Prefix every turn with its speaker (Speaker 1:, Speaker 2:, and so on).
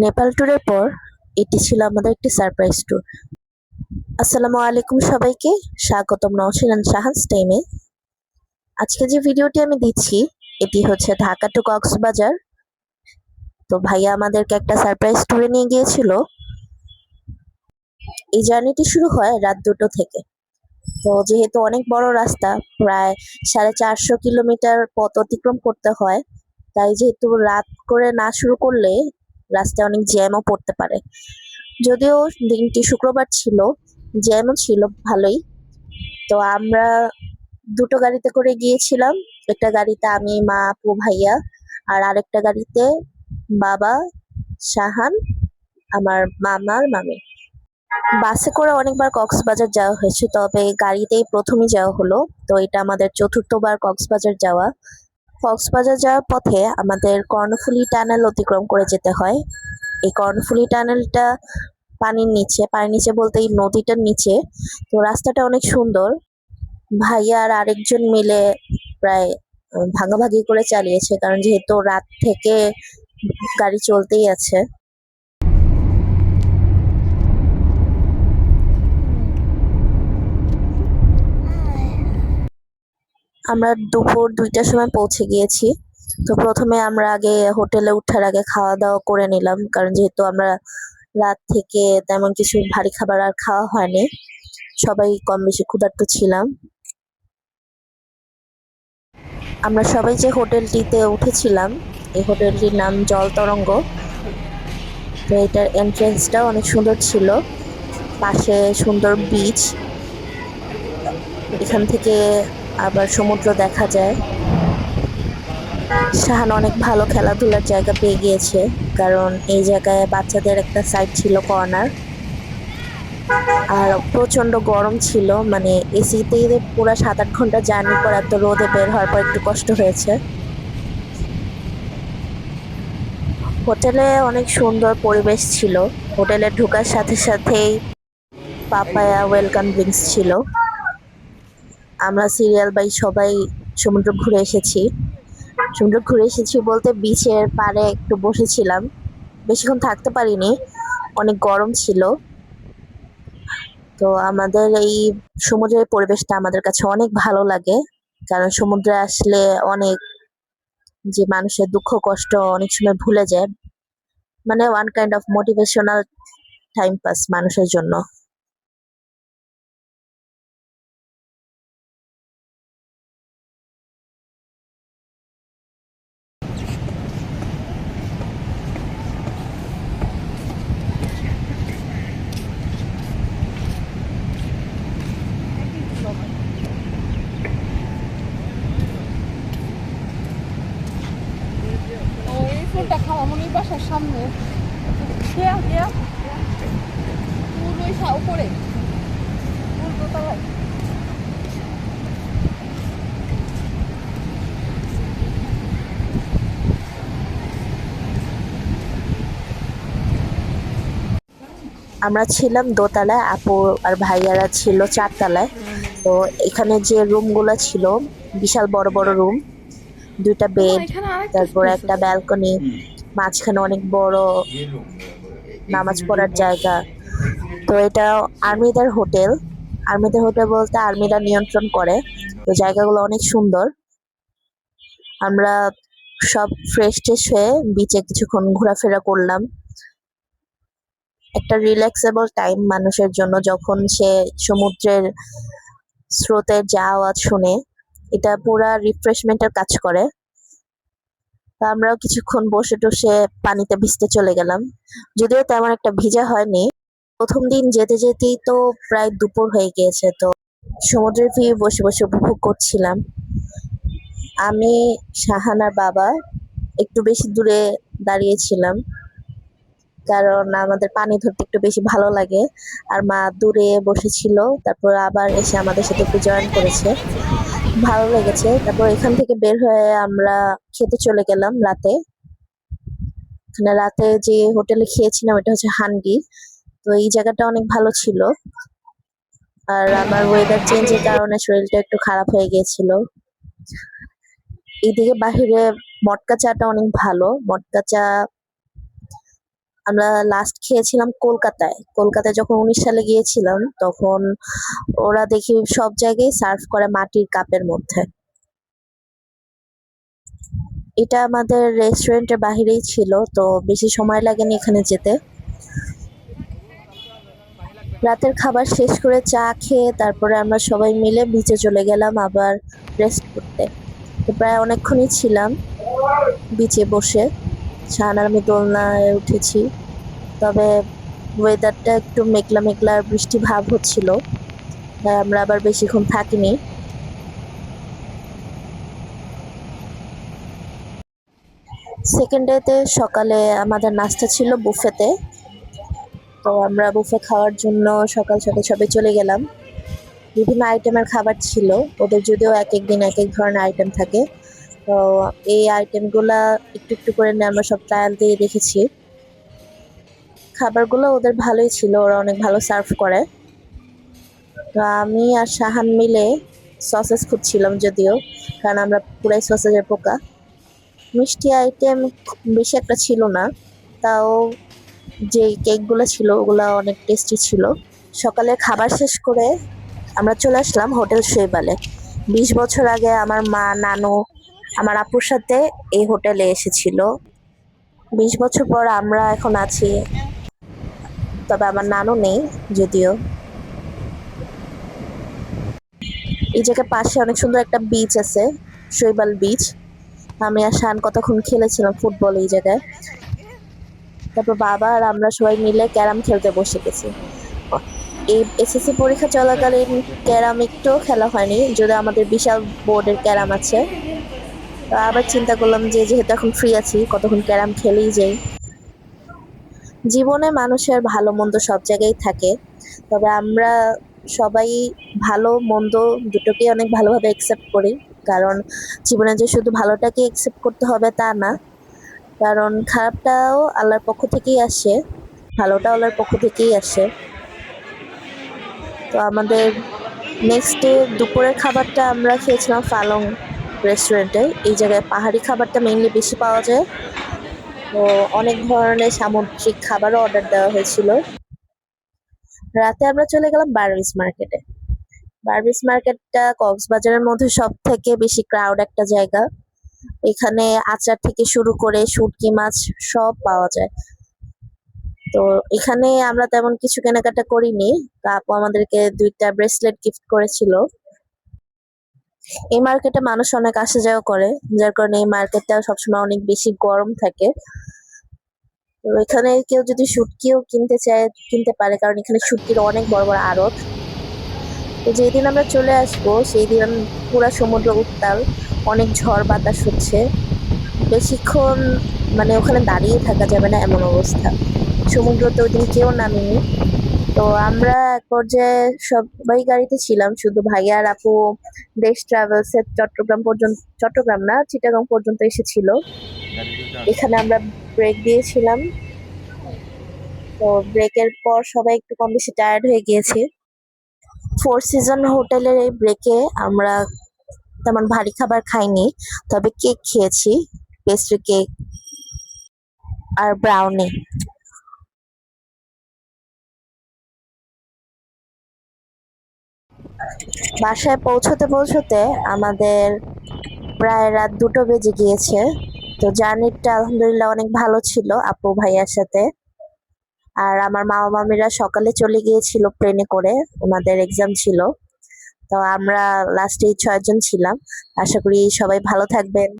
Speaker 1: নেপাল ট্যুরের পর এটি ছিল আমাদের একটি সারপ্রাইজ ট্যুর। আসসালামু আলাইকুম সবাইকে, স্বাগতম নওশিন এন্ড শাহানস টাইমে। আজকে যে ভিডিওটি আমি দিচ্ছি এটি হচ্ছে ঢাকা টু কক্সবাজার। তো ভাইয়া আমাদেরকে একটা সারপ্রাইজ ট্যুরে নিয়ে গিয়েছিল। এই জার্নিটি শুরু হয় রাত 2টো থেকে। তো যেহেতু অনেক বড় রাস্তা, প্রায় 450 কিলোমিটার পথ অতিক্রম করতে হয়, তাই যেহেতু রাত করে না শুরু করলে রাস্তায় অনেক জ্যামও পড়তে পারে। যদিও দিনটি শুক্রবার ছিল, জ্যামও ছিল ভালোই। তো আমরা দুটো গাড়িতে করে গিয়েছিলাম। একটা গাড়িতে আমি, মা, আপু, ভাইয়া, আর আরেকটা গাড়িতে বাবা, শাহান, আমার মামার মামি। বাসে করে অনেকবার কক্সবাজার যাওয়া হয়েছে, তবে গাড়িতেই প্রথমই যাওয়া হলো। তো এটা আমাদের চতুর্থবার কক্সবাজার যাওয়া। কক্সবাজার যাওয়ার পথে আমাদের কর্ণফুলী টানেল অতিক্রম করে যেতে হয়। এই কর্ণফুলী টানেলটা পানির নিচে বলতে এই নদীটার নিচে। তো রাস্তাটা অনেক সুন্দর। ভাইয়া আর আরেকজন মিলে প্রায় ভাগাভাগি করে চালিয়েছে, কারণ যেহেতু রাত থেকে গাড়ি চলতেই আছে। আমরা দুপুর 2টার সময় পৌঁছে গিয়েছি। তো প্রথমে আমরা আগে হোটেলে ওঠার আগে খাওয়া দাওয়া করে নিলাম, কারণ যেহেতু আমরা রাত থেকে তেমন কিছু ভারী খাবার আর খাওয়া হয়নি, সবাই কম বেশি ক্ষুধার্ত ছিলাম। আমরা সবাই যে হোটেলটিতে উঠেছিলাম, এই হোটেলটির নাম জল তরঙ্গ। তো এটার এন্ট্রেন্সটাও অনেক সুন্দর ছিল, পাশে সুন্দর বিচ, এখান থেকে আবার সমুদ্র দেখা যায়। শাহান অনেক ভালো খেলাধুলার জায়গা পেয়ে গিয়েছে, কারণ এই জায়গায় বাচ্চাদের একটা সাইড ছিল, কর্নার। আর প্রচন্ড গরম ছিল, মানে এসিতেই পুরো 7-8 ঘন্টা জার্নি পর এত রোদে বের হওয়ার পর একটু কষ্ট হয়েছে। হোটেলে অনেক সুন্দর পরিবেশ ছিল। হোটেলে ঢোকার সাথে সাথেই পাপায়া ওয়েলকাম ড্রিঙ্কস ছিল। আমরা সিরিয়াল বাই সবাই সমুদ্র ঘুরে এসেছি। সমুদ্র ঘুরে এসেছি বলতে বিচের পাড়ে একটু বসেছিলাম, বেশিক্ষণ থাকতে পারিনি, অনেক গরম ছিল। তো আমাদের এই সমুদ্রের পরিবেশটা আমাদের কাছে অনেক ভালো লাগে, কারণ সমুদ্রে আসলে অনেক যে মানুষের দুঃখ কষ্ট অনেক সময় ভুলে যায়, মানে one kind of motivational time pass মানুষের জন্য।
Speaker 2: এই ফুলটা খাওয়া মনে বাসার সামনে দেয়া দেয়া ফুল ওই উপরে ফুল দোতলায়।
Speaker 1: আমরা ছিলাম দোতলায়, আপু আর ভাইয়ারা ছিল 4তলায়। তো এখানে যে রুমগুলো ছিল, বিশাল বড় বড় রুম, 2টা
Speaker 2: ওমা
Speaker 1: বেড,
Speaker 2: এখানে আরেকটা
Speaker 1: তারপর
Speaker 2: স্পেস
Speaker 1: একটা
Speaker 2: আছে।
Speaker 1: ব্যালকনি, মাঝখানে অনেক বড় নামাজ পড়ার জায়গা। তো এটা আর্মিদের হোটেল বলতে আর্মিরা নিয়ন্ত্রণ করে। তো জায়গাগুলো অনেক সুন্দর। আমরা সব ফ্রেশ ট্রেশ হয়ে বিচে কিছুক্ষণ ঘোরাফেরা করলাম। একটা রিল্যাক্সেবল টাইম মানুষের জন্য, যখন সে সমুদ্রের স্রোতের যা আওয়াজ শুনে, এটা পুরা রিফ্রেশমেন্টের কাজ করে। তা আমরাও কিছুক্ষণ বসে টসে পানিতে ভিজতে চলে গেলাম, যদিও তেমন একটা ভিজা হয়নি। প্রথম দিন যেতে যেতেই তো প্রায় দুপুর হয়ে গিয়েছে। তো সমুদ্রের ভিউ বসে বসে উপভোগ করছিলাম। আমি, শাহান আর বাবা একটু বেশি দূরে দাঁড়িয়েছিলাম, কারণ আমাদের পানি ধরতে একটু বেশি ভালো লাগে। আর মা দূরে বসেছিল, তারপর আবার এসে আমাদের সাথে একটু জয়েন করেছে, ভালো লেগেছে। তারপর এখান থেকে বের হয়ে আমরা খেতে চলে গেলাম রাতে। এখানে রাতে যে হোটেলে খেয়েছিলাম এটা হচ্ছে হান্ডি। তো এই জায়গাটা অনেক ভালো ছিল। আর আমার ওয়েদার চেঞ্জের কারণে শরীরটা একটু খারাপ হয়ে গিয়েছিল। এইদিকে বাহিরে মটকা চাটা অনেক ভালো। মটকা চা আমরা লাস্ট খেয়েছিলাম কলকাতায়। কলকাতায় যখন 19 সালে গিয়েছিলাম তখন ওরা দেখি সব জায়গায় সার্ভ করে মাটির কাপের মধ্যে। এটা আমাদের রেস্টুরেন্টের বাহিরেই ছিল, তো বেশি সময় লাগেনি এখানে যেতে। রাতের খাবার শেষ করে চা খেয়ে তারপরে আমরা সবাই মিলে বিচে চলে গেলাম আবার রেস্ট করতে। তো প্রায় অনেকক্ষণই ছিলাম বিচে বসে। শাহান আর আমি দোলনায় উঠেছি, তবে ওয়েদারটা একটু মেঘলা মেঘলা আর বৃষ্টি ভাব হচ্ছিল, তাই আমরা আবার বেশিক্ষণ থাকিনি। সেকেন্ড ডেতে সকালে আমাদের নাস্তা ছিল বুফেতে, তো আমরা বুফে খাওয়ার জন্য সকাল সকাল সবাই চলে গেলাম। বিভিন্ন আইটেমের খাবার ছিল, ওদের যদিও এক এক দিন এক এক ধরনের আইটেম থাকে। তো এই আইটেমগুলা একটু একটু করে আমরা সব ট্রায়াল দিয়ে দেখেছি। খাবারগুলো ওদের ভালোই ছিল, ওরা অনেক ভালো সার্ভ করে। তো আমি আর শাহান মিলে সসেস খুঁজছিলাম, যদিও কারণ আমরা পুরাই সসেজের পোকা। মিষ্টি আইটেম বেশি একটা ছিল না, তাও যে কেকগুলো ছিল ওগুলো অনেক টেস্টি ছিল। সকালে খাবার শেষ করে আমরা চলে আসলাম হোটেল শৈবালে। 20 বছর আগে আমার মা, নানু, আমার আপুর সাথে এই হোটেলে এসেছিল। 20 বছর পর আমরা এখন আছি, তবে আমার নানু নেই যদিও। এই জায়গার পাশে অনেক সুন্দর একটা বিচ আছে, শৈবাল বিচ। আমি আর শান কতক্ষণ খেলেছিলাম ফুটবল এই জায়গায়। তারপর বাবা আর আমরা সবাই মিলে ক্যারাম খেলতে বসে গেছি। এই এসএসসি পরীক্ষা চলাকালীন ক্যারাম একটু খেলা হয়নি, যদি আমাদের বিশাল বোর্ডের ক্যারাম আছে। তো আবার চিন্তা করলাম যে যেহেতু এখন ফ্রি আছি কতক্ষণ ক্যারাম খেলেই যাই। জীবনে মানুষের ভালো মন্দ সব জায়গায় থাকে, তবে আমরা সবাই ভালো মন্দ দুটোকেই অনেক ভালোভাবে একসেপ্ট করি। কারণ জীবনে যে শুধু ভালোটাকে একসেপ্ট করতে হবে তা না, কারণ খারাপটাও আল্লাহর পক্ষ থেকেই আসে, ভালোটাও আল্লাহর পক্ষ থেকেই আসে। তো আমাদের নেক্সট ডে দুপুরের খাবারটা আমরা খেয়েছিলাম ফালং রেস্টুরেন্টে। এই জায়গায় পাহাড়ি খাবারটা মেইনলি বেশি পাওয়া যায়, তো অনেক ধরনের সামুদ্রিক খাবারও অর্ডার দেওয়া হয়েছিল। রাতে আমরা চলে গেলাম বারবিস মার্কেটে। বারবিস মার্কেটটা কক্সবাজারের মধ্যে সব থেকে বেশি ক্রাউড একটা জায়গা। এখানে আচার থেকে শুরু করে শুটকি মাছ সব পাওয়া যায়। তো এখানে আমরা তেমন কিছু কেনাকাটা করিনি, তা আপু আমাদেরকে 2টা ব্রেসলেট গিফট করেছিল। এই মার্কেটে মানুষ অনেক আসা যাওয়া করে, যার কারণে এই মার্কেটটা সবসময় অনেক বেশি গরম থাকে। তো এখানে কেউ যদি শুটকিও কিনতে চায় কিনতে পারে, কারণ এখানে শুটকির অনেক বড় বড় আড়ত। তো যেদিন আমরা চলে আসবো সেই দিন পুরা সমুদ্র উত্তাল, অনেক ঝড় বাতাস হচ্ছে, বেশিক্ষণ মানে ওখানে দাঁড়িয়ে থাকা যাবে না এমন অবস্থা। সমুদ্রতে ওই দিন কেউ নামেনি। তো আমরা এক পর্যায়ে সবাই গাড়িতে ছিলাম, শুধু ভাইয়া আর আপু দেশ ট্রাভেলস এর চট্টগ্রাম পর্যন্ত, চট্টগ্রাম না চিটাগাং পর্যন্ত এসেছিল। এখানে আমরা ব্রেক দিয়েছিলাম, তো ব্রেকের পর সবাই একটু কম বেশি টায়ার্ড হয়ে গিয়েছে। ফোর সিজন হোটেলের এই ব্রেকে আমরা তেমন ভারী খাবার খাইনি, তবে কেক খেয়েছি, পেস্ট্রি কেক আর ব্রাউনি। বাসায় পৌঁছতে পৌঁছতে আমাদের প্রায় রাত 2টো বেজে গিয়েছে। তো জার্নিটা আলহামদুলিল্লাহ অনেক ভালো ছিল আপু ভাইয়ার সাথে। আর আমার মামা মামিরা সকালে চলে গিয়েছিল প্লেনে করে, ওনাদের এক্সাম ছিল। তো আমরা লাস্টে 6 জন ছিলাম। আশা করি সবাই ভালো থাকবেন।